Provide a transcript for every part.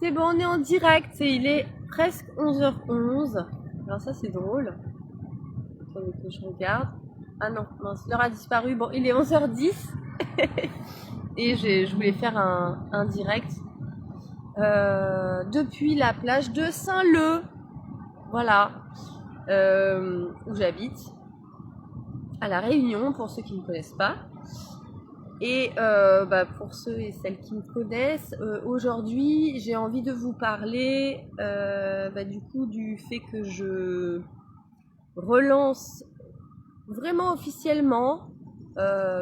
C'est bon, on est en direct et il est presque 11h11. Alors ça c'est drôle. Attendez que je regarde. Ah non, mince, l'heure a disparu. Bon, il est 11h10 et je voulais faire un direct depuis la plage de Saint-Leu. Voilà, où j'habite, à La Réunion, pour ceux qui ne me connaissent pas. Et pour ceux et celles qui me connaissent, aujourd'hui j'ai envie de vous parler du coup du fait que je relance vraiment officiellement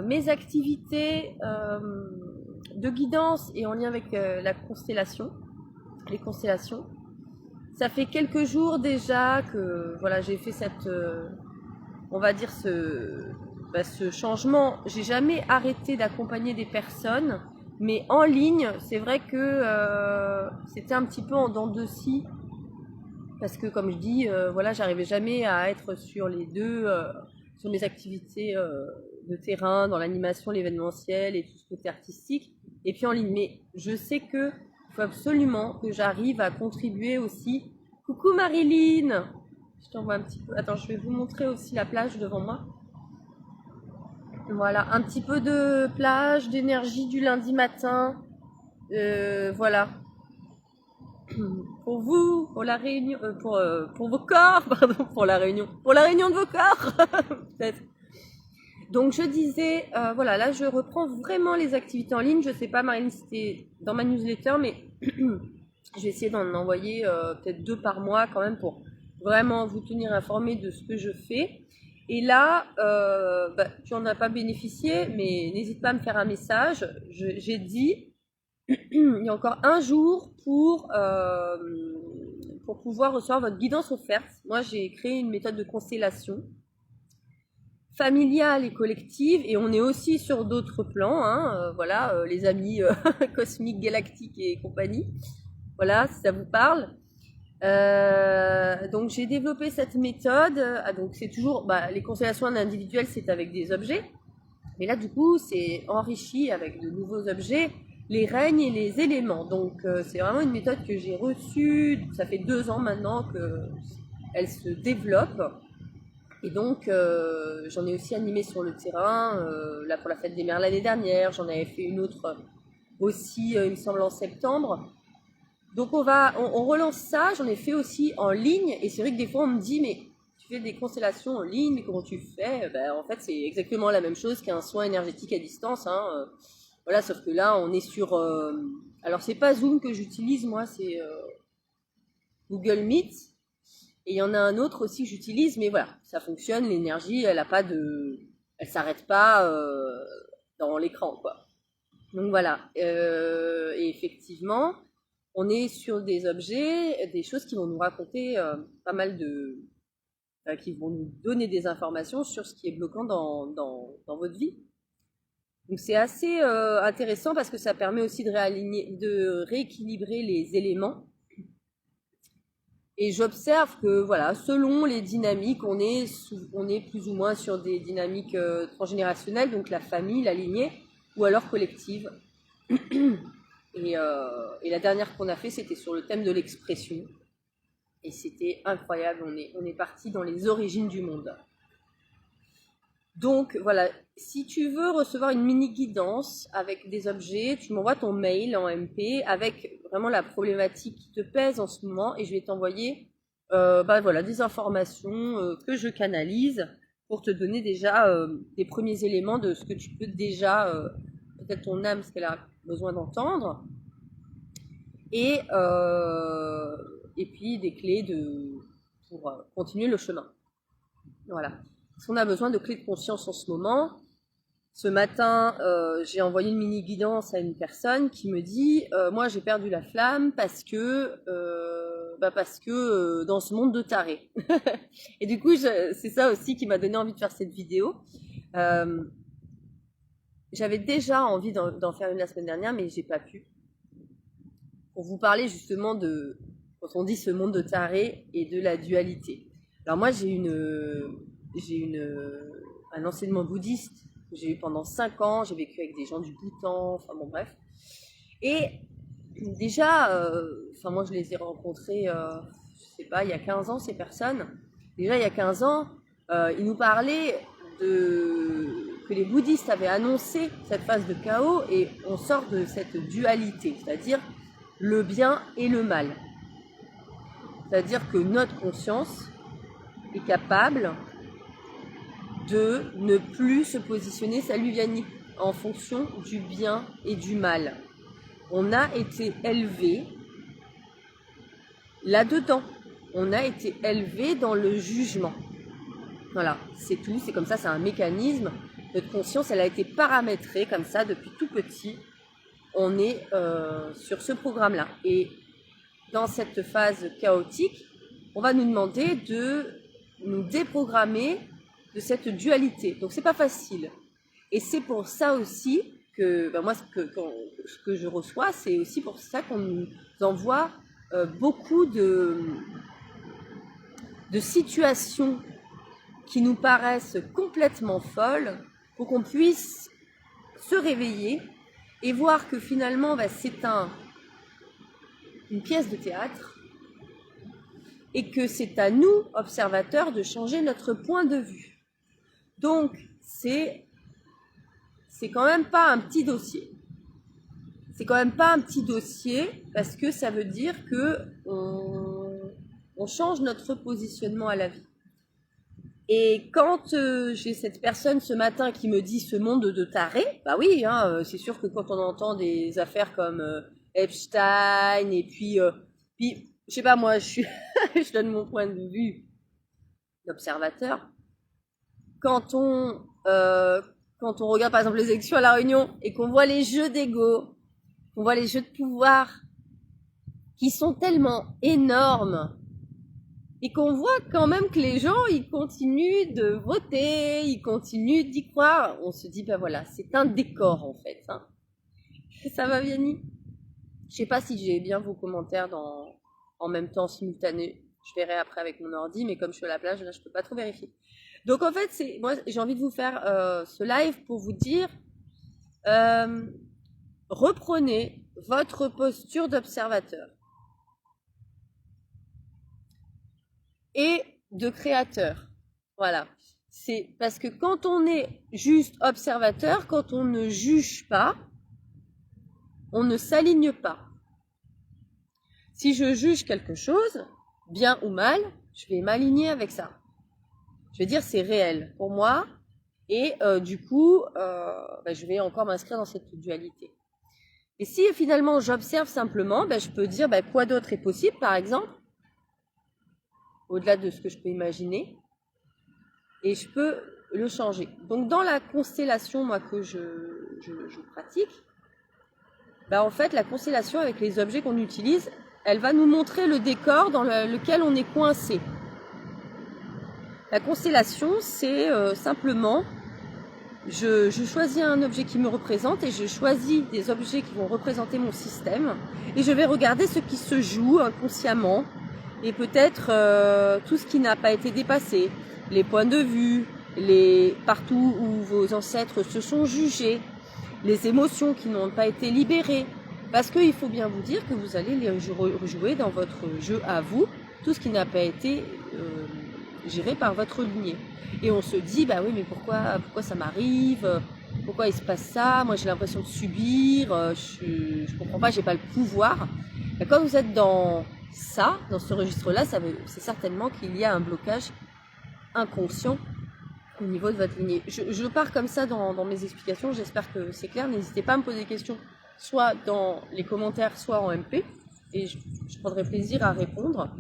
mes activités de guidance et en lien avec la constellation, les constellations. Ça fait quelques jours déjà que voilà, j'ai fait cette, on va dire ce changement. J'ai jamais arrêté d'accompagner des personnes, mais en ligne, c'est vrai que c'était un petit peu en dents de scie, parce que comme je dis, voilà, j'arrivais jamais à être sur les deux, sur mes activités de terrain, dans l'animation, l'événementiel et tout ce côté artistique, et puis en ligne. Mais je sais que il faut absolument que j'arrive à contribuer aussi. Coucou Marilyn, je t'envoie un petit peu. Attends, je vais vous montrer aussi la plage devant moi. Voilà, un petit peu de plage, d'énergie du lundi matin. Voilà. Pour vous, pour la réunion, pour vos corps, pardon, pour la réunion de vos corps, peut-être. Donc je disais, voilà, là je reprends vraiment les activités en ligne. Je sais pas, Marine, si c'était dans ma newsletter, mais je vais essayer d'en envoyer peut-être 2 par mois quand même pour vraiment vous tenir informé de ce que je fais. Et là, tu n'en as pas bénéficié, mais n'hésite pas à me faire un message. J'ai dit, il y a encore un jour pour pouvoir recevoir votre guidance offerte. Moi, j'ai créé une méthode de constellation familiale et collective, et on est aussi sur d'autres plans, hein, voilà, les amis cosmiques, galactiques et compagnie. Voilà, si ça vous parle. Donc j'ai développé cette méthode. Donc c'est toujours les constellations individuelles, c'est avec des objets, mais là du coup c'est enrichi avec de nouveaux objets, les règnes et les éléments. Donc c'est vraiment une méthode que j'ai reçue. Ça fait 2 ans maintenant que elle se développe. Et donc j'en ai aussi animé sur le terrain. Là pour la fête des mères l'année dernière, j'en avais fait une autre aussi, il me semble en septembre. Donc on relance ça. J'en ai fait aussi en ligne, et c'est vrai que des fois on me dit mais tu fais des constellations en ligne, mais comment tu fais? En fait c'est exactement la même chose qu'un soin énergétique à distance, hein. Voilà, sauf que là on est sur alors c'est pas Zoom que j'utilise moi, c'est Google Meet, et il y en a un autre aussi que j'utilise, mais voilà, ça fonctionne, l'énergie elle s'arrête pas dans l'écran, quoi. Donc voilà, et effectivement on est sur des objets, des choses qui vont nous raconter pas mal qui vont nous donner des informations sur ce qui est bloquant dans votre vie. Donc c'est assez intéressant parce que ça permet aussi de rééquilibrer les éléments. Et j'observe que voilà, selon les dynamiques, on est plus ou moins sur des dynamiques transgénérationnelles, donc la famille, la lignée, ou alors collective. Et la dernière qu'on a fait, c'était sur le thème de l'expression. Et c'était incroyable, on est parti dans les origines du monde. Donc voilà, si tu veux recevoir une mini guidance avec des objets, tu m'envoies ton mail en MP avec vraiment la problématique qui te pèse en ce moment, et je vais t'envoyer voilà, des informations que je canalise pour te donner déjà des premiers éléments de ce que tu peux déjà, peut-être ton âme, ce qu'elle a besoin d'entendre, et puis des clés pour continuer le chemin. Voilà. Parce qu'on a besoin de clés de conscience en ce moment. Ce matin, j'ai envoyé une mini guidance à une personne qui me dit moi j'ai perdu la flamme parce que dans ce monde de tarés. Et du coup c'est ça aussi qui m'a donné envie de faire cette vidéo. J'avais déjà envie d'en faire une la semaine dernière, mais j'ai pas pu, pour vous parler justement de quand on dit ce monde de tarés et de la dualité. Alors moi j'ai un enseignement bouddhiste que j'ai eu pendant 5 ans. J'ai vécu avec des gens du Bhoutan, enfin bon bref. Et déjà, enfin moi je les ai rencontrés, je sais pas, il y a 15 ans ces personnes. Déjà il y a 15 ans, ils nous parlaient que les bouddhistes avaient annoncé cette phase de chaos et on sort de cette dualité, c'est-à-dire le bien et le mal. C'est-à-dire que notre conscience est capable de ne plus se positionner, salut Yannick, en fonction du bien et du mal. On a été élevé là-dedans. On a été élevé dans le jugement. Voilà, c'est tout, c'est comme ça, c'est un mécanisme. Notre conscience, elle a été paramétrée comme ça depuis tout petit. On est sur ce programme-là. Et dans cette phase chaotique, on va nous demander de nous déprogrammer de cette dualité. Donc c'est pas facile. Et c'est pour ça aussi que moi ce que je reçois, c'est aussi pour ça qu'on nous envoie beaucoup de situations qui nous paraissent complètement folles pour qu'on puisse se réveiller et voir que finalement c'est une pièce de théâtre et que c'est à nous, observateurs, de changer notre point de vue. Donc, c'est quand même pas un petit dossier. C'est quand même pas un petit dossier parce que ça veut dire que on change notre positionnement à la vie. Et quand j'ai cette personne ce matin qui me dit ce monde de tarés, bah oui, c'est sûr que quand on entend des affaires comme Epstein et puis je sais pas moi, je donne mon point de vue d'observateur. Quand on regarde par exemple les élections à La Réunion et qu'on voit les jeux d'ego, qu'on voit les jeux de pouvoir qui sont tellement énormes et qu'on voit quand même que les gens ils continuent de voter, ils continuent d'y croire, on se dit ben voilà, c'est un décor en fait. Ça va Vianney? Je sais pas si j'ai bien vos commentaires en même temps simultané. Je verrai après avec mon ordi, mais comme je suis à la plage, là je peux pas trop vérifier. Donc en fait, moi j'ai envie de vous faire ce live pour vous dire reprenez votre posture d'observateur et de créateur. Voilà. C'est parce que quand on est juste observateur, quand on ne juge pas, on ne s'aligne pas. Si je juge quelque chose, bien ou mal, je vais m'aligner avec ça. Je vais dire c'est réel pour moi et du coup, je vais encore m'inscrire dans cette dualité. Et si finalement j'observe simplement, je peux dire quoi d'autre est possible par exemple, au-delà de ce que je peux imaginer, et je peux le changer. Donc dans la constellation moi que je pratique, en fait la constellation avec les objets qu'on utilise, elle va nous montrer le décor dans lequel on est coincé. La constellation, c'est simplement, je choisis un objet qui me représente et je choisis des objets qui vont représenter mon système et je vais regarder ce qui se joue inconsciemment et peut-être tout ce qui n'a pas été dépassé, les points de vue, partout où vos ancêtres se sont jugés, les émotions qui n'ont pas été libérées. Parce qu'il faut bien vous dire que vous allez les rejouer dans votre jeu à vous, tout ce qui n'a pas été géré par votre lignée. Et on se dit, oui, mais pourquoi ça m'arrive? Pourquoi il se passe ça? Moi, j'ai l'impression de subir, je comprends pas, j'ai pas le pouvoir. Et quand vous êtes dans ça, dans ce registre-là, c'est certainement qu'il y a un blocage inconscient au niveau de votre lignée. Je pars comme ça dans mes explications, j'espère que c'est clair. N'hésitez pas à me poser des questions, soit dans les commentaires, soit en MP, et je prendrai plaisir à répondre.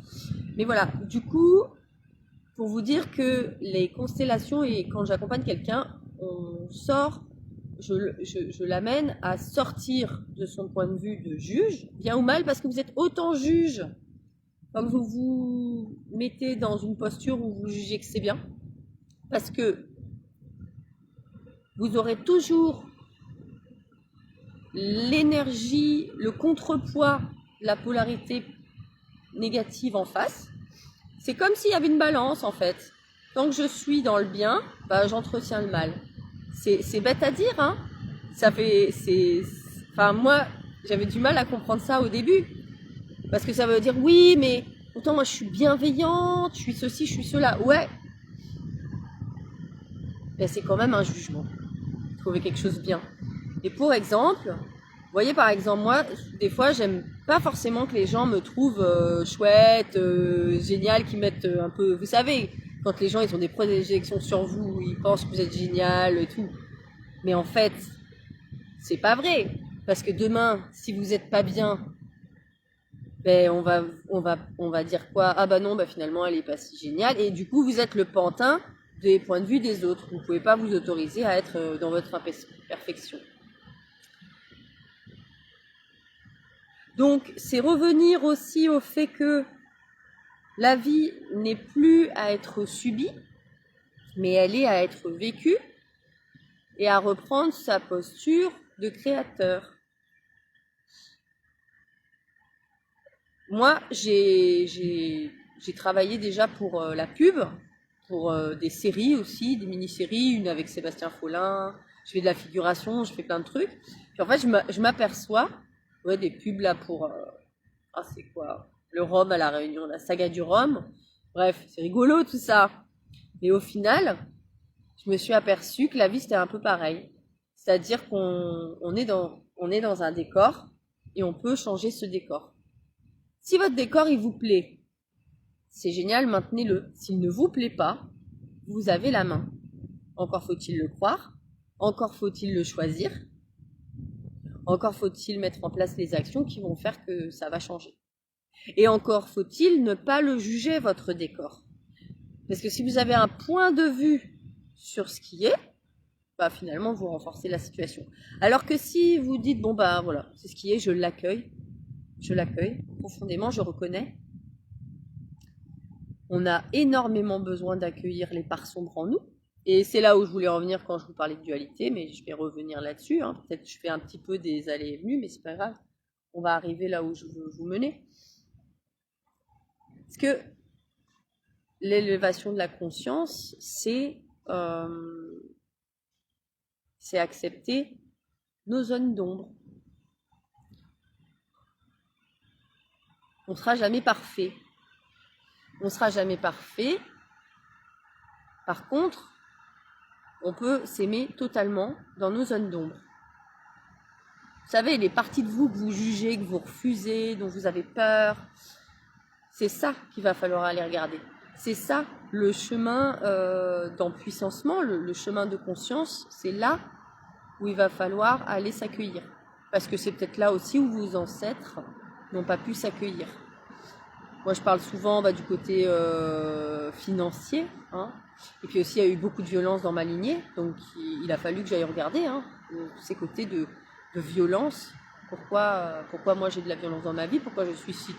Mais voilà, du coup, pour vous dire que les constellations, et quand j'accompagne quelqu'un, on sort, je l'amène à sortir de son point de vue de juge, bien ou mal, parce que vous êtes autant juge, comme vous vous mettez dans une posture où vous jugez que c'est bien, parce que vous aurez toujours l'énergie, le contrepoids, la polarité négative en face. C'est comme s'il y avait une balance en fait. Tant que je suis dans le bien, j'entretiens le mal. C'est bête à dire, hein. Moi, j'avais du mal à comprendre ça au début. Parce que ça veut dire, oui, mais pourtant moi je suis bienveillante, je suis ceci, je suis cela. Ouais, mais c'est quand même un jugement. Trouver quelque chose de bien. Et pour exemple, vous voyez par exemple, moi, des fois, j'aime pas forcément que les gens me trouvent chouette, génial, qu'ils mettent un peu... Vous savez, quand les gens ils ont des projections sur vous, ils pensent que vous êtes génial et tout. Mais en fait, c'est pas vrai. Parce que demain, si vous êtes pas bien, ben on va dire quoi? Ah bah non, bah finalement elle est pas si géniale. Et du coup, vous êtes le pantin des points de vue des autres. Vous pouvez pas vous autoriser à être dans votre imperfection. Donc, c'est revenir aussi au fait que la vie n'est plus à être subie, mais elle est à être vécue et à reprendre sa posture de créateur. Moi, j'ai travaillé déjà pour la pub, pour des séries aussi, des mini-séries, une avec Sébastien Follin, je fais de la figuration, je fais plein de trucs. Puis en fait, je m'aperçois, ouais, des pubs là pour, ah c'est quoi, le rhum à la Réunion, la saga du rhum. Bref, c'est rigolo tout ça. Et au final, je me suis aperçue que la vie c'était un peu pareil. C'est-à-dire qu'on on est dans un décor et on peut changer ce décor. Si votre décor il vous plaît, c'est génial, maintenez-le. S'il ne vous plaît pas, vous avez la main. Encore faut-il le croire, encore faut-il le choisir, encore faut-il mettre en place les actions qui vont faire que ça va changer. Et encore faut-il ne pas le juger, votre décor. Parce que si vous avez un point de vue sur ce qui est, bah finalement vous renforcez la situation. Alors que si vous dites, bon bah voilà, c'est ce qui est, je l'accueille profondément, je reconnais. On a énormément besoin d'accueillir les parts sombres en nous. Et c'est là où je voulais revenir quand je vous parlais de dualité, mais je vais revenir là-dessus. Hein. Peut-être que je fais un petit peu des allées et venues, mais c'est pas grave. On va arriver là où je veux vous mener. Parce que l'élévation de la conscience, c'est accepter nos zones d'ombre. On ne sera jamais parfait. On ne sera jamais parfait. Par contre, on peut s'aimer totalement dans nos zones d'ombre. Vous savez, les parties de vous que vous jugez, que vous refusez, dont vous avez peur, c'est ça qu'il va falloir aller regarder. C'est ça, le chemin d'empuissancement, le chemin de conscience, c'est là où il va falloir aller s'accueillir. Parce que c'est peut-être là aussi où vos ancêtres n'ont pas pu s'accueillir. Moi, je parle souvent du côté financier. Hein. Et puis aussi, il y a eu beaucoup de violence dans ma lignée. Donc, il a fallu que j'aille regarder ces côtés de violence. Pourquoi moi j'ai de la violence dans ma vie? Pourquoi je suis si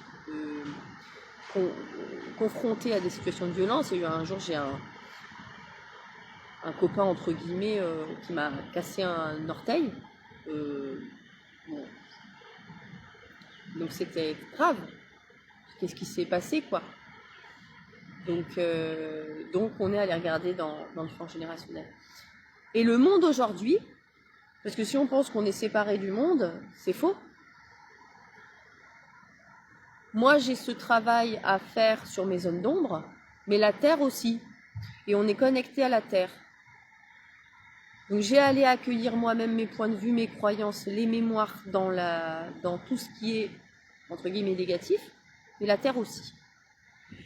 confrontée à des situations de violence? Il y a eu un jour, j'ai un copain, entre guillemets, qui m'a cassé un orteil. Bon. Donc c'était grave. Qu'est-ce qui s'est passé, quoi? Donc on est allé regarder dans le plan générationnel. Et le monde aujourd'hui, parce que si on pense qu'on est séparé du monde, c'est faux. Moi, j'ai ce travail à faire sur mes zones d'ombre, mais la Terre aussi. Et on est connecté à la Terre. Donc j'ai allé accueillir moi-même mes points de vue, mes croyances, les mémoires dans tout ce qui est, entre guillemets, négatif, mais la Terre aussi.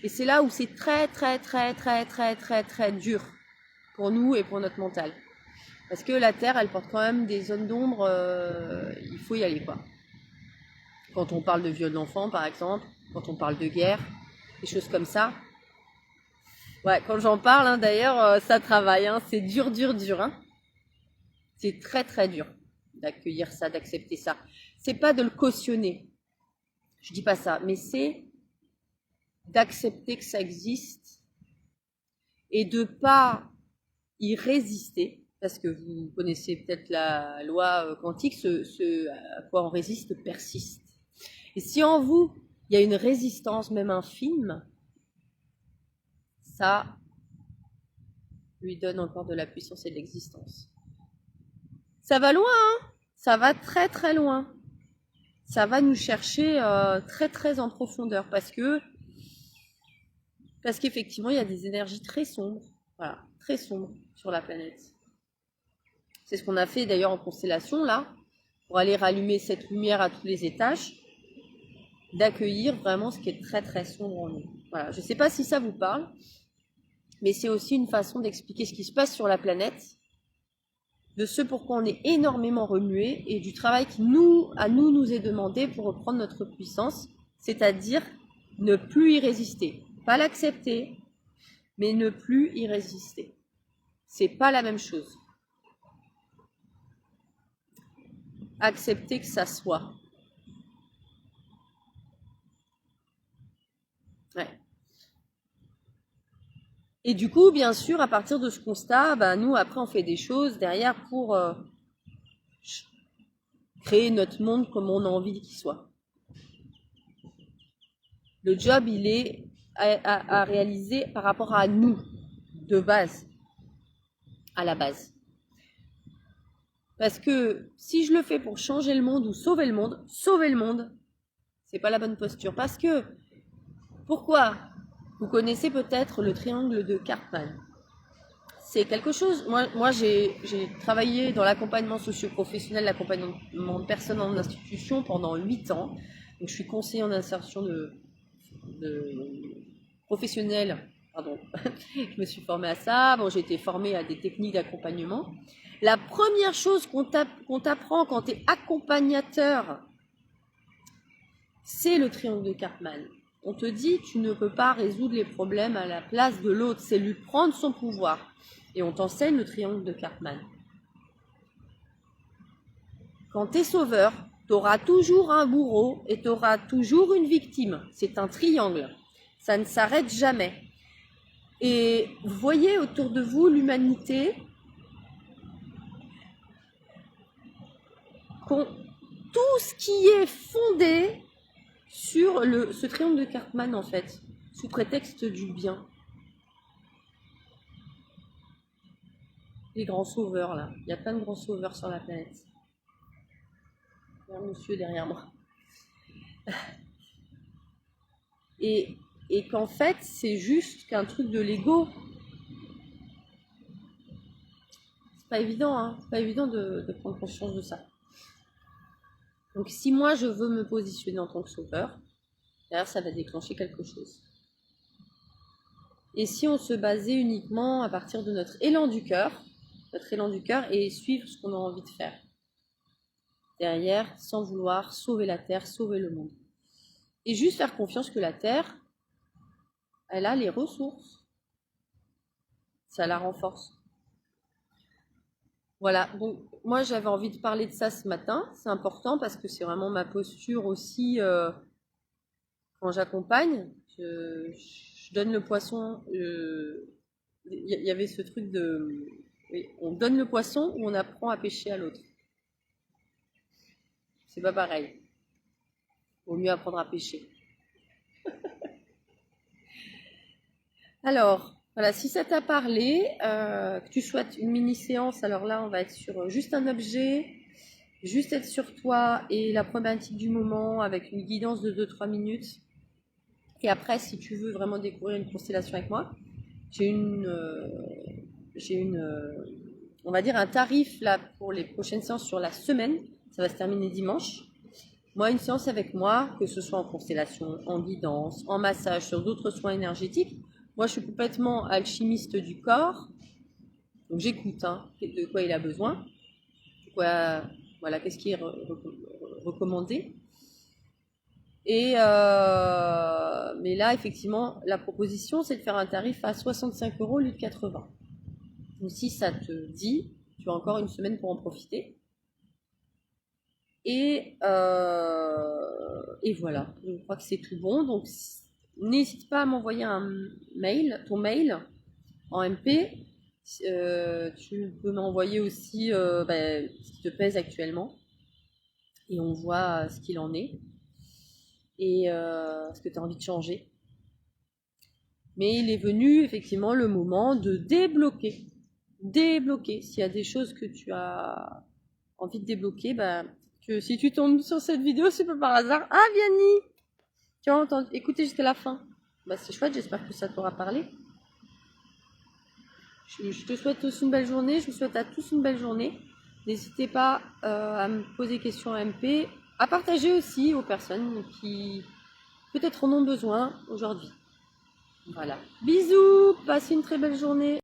Et c'est là où c'est très, très, très, très, très, très, très dur pour nous et pour notre mental. Parce que la Terre, elle porte quand même des zones d'ombre, il faut y aller, quoi. Quand on parle de viol d'enfants, par exemple, quand on parle de guerre, des choses comme ça. Ouais, quand j'en parle, d'ailleurs, ça travaille, c'est dur, dur, dur. C'est très, très dur d'accueillir ça, d'accepter ça. C'est pas de le cautionner, je dis pas ça, mais c'est d'accepter que ça existe et de pas y résister, parce que vous connaissez peut-être la loi quantique, ce à quoi on résiste persiste. Et si en vous, il y a une résistance, même infime, ça lui donne encore de la puissance et de l'existence. Ça va loin, ça va très très loin. ça va nous chercher très très en profondeur parce qu'effectivement il y a des énergies très sombres, voilà, très sombres sur la planète. C'est ce qu'on a fait d'ailleurs en constellation là, pour aller rallumer cette lumière à tous les étages, d'accueillir vraiment ce qui est très très sombre en nous. Voilà, je ne sais pas si ça vous parle, mais c'est aussi une façon d'expliquer ce qui se passe sur la planète, de ce pourquoi on est énormément remué et du travail qui nous est demandé pour reprendre notre puissance, c'est-à-dire ne plus y résister. Pas l'accepter, mais ne plus y résister. C'est pas la même chose. Accepter que ça soit. Ouais. Et du coup, bien sûr, à partir de ce constat, nous, après, on fait des choses derrière pour créer notre monde comme on a envie qu'il soit. Le job, il est à réaliser par rapport à nous, de base, à la base. Parce que si je le fais pour changer le monde ou sauver le monde, c'est pas la bonne posture. Parce que, pourquoi? Vous connaissez peut-être le triangle de Karpman. C'est quelque chose, moi j'ai travaillé dans l'accompagnement socio-professionnel, l'accompagnement de personnes en institution pendant 8 ans. Donc je suis conseiller en insertion de professionnelle, pardon, je me suis formée à ça. Bon, j'ai été formée à des techniques d'accompagnement. La première chose qu'on t'apprend quand tu es accompagnateur, c'est le triangle de Karpman. On te dit tu ne peux pas résoudre les problèmes à la place de l'autre, c'est lui prendre son pouvoir. Et on t'enseigne le triangle de Karpman. Quand tu es sauveur, tu auras toujours un bourreau et tu auras toujours une victime. C'est un triangle. Ça ne s'arrête jamais. Et vous voyez autour de vous l'humanité, tout ce qui est fondé sur ce triangle de Karpman, en fait, sous prétexte du bien. Les grands sauveurs, là. Il y a plein de grands sauveurs sur la planète. Il y a un monsieur derrière moi. Et qu'en fait, c'est juste qu'un truc de l'ego. C'est pas évident, hein. C'est pas évident de prendre conscience de ça. Donc si moi je veux me positionner en tant que sauveur, derrière ça va déclencher quelque chose. Et si on se basait uniquement à partir de notre élan du cœur et suivre ce qu'on a envie de faire. Derrière, sans vouloir sauver la Terre, sauver le monde. Et juste faire confiance que la Terre, elle a les ressources. Ça la renforce. Voilà, donc moi j'avais envie de parler de ça ce matin, c'est important parce que c'est vraiment ma posture aussi quand j'accompagne. Je donne le poisson, il y avait ce truc de... Oui, on donne le poisson ou on apprend à pêcher à l'autre. C'est pas pareil. Vaut mieux apprendre à pêcher. Alors, voilà, si ça t'a parlé, que tu souhaites une mini-séance, alors là, on va être sur juste un objet, juste être sur toi et la problématique du moment avec une guidance de 2-3 minutes. Et après, si tu veux vraiment découvrir une constellation avec moi, j'ai on va dire un tarif là pour les prochaines séances sur la semaine. Ça va se terminer dimanche. Moi, une séance avec moi, que ce soit en constellation, en guidance, en massage, sur d'autres soins énergétiques. Moi, je suis complètement alchimiste du corps. Donc, j'écoute de quoi il a besoin. Voilà, qu'est-ce qui est recommandé. Et mais là, effectivement, la proposition, c'est de faire un tarif à 65 € au lieu de 80. Donc, si ça te dit, tu as encore une semaine pour en profiter. Et voilà, je crois que c'est tout bon. Donc, n'hésite pas à m'envoyer ton mail en MP. Tu peux m'envoyer aussi ce qui te pèse actuellement. Et on voit ce qu'il en est. Et ce que tu as envie de changer. Mais il est venu effectivement le moment de débloquer. S'il y a des choses que tu as envie de débloquer, que si tu tombes sur cette vidéo, c'est pas par hasard. Ah, Vianney, tu as entendu, écoutez jusqu'à la fin. Bah, c'est chouette, j'espère que ça t'aura parlé. Je te souhaite tous une belle journée, je vous souhaite à tous une belle journée. N'hésitez pas à me poser des questions à MP, à partager aussi aux personnes qui peut-être en ont besoin aujourd'hui. Voilà. Bisous, passez une très belle journée.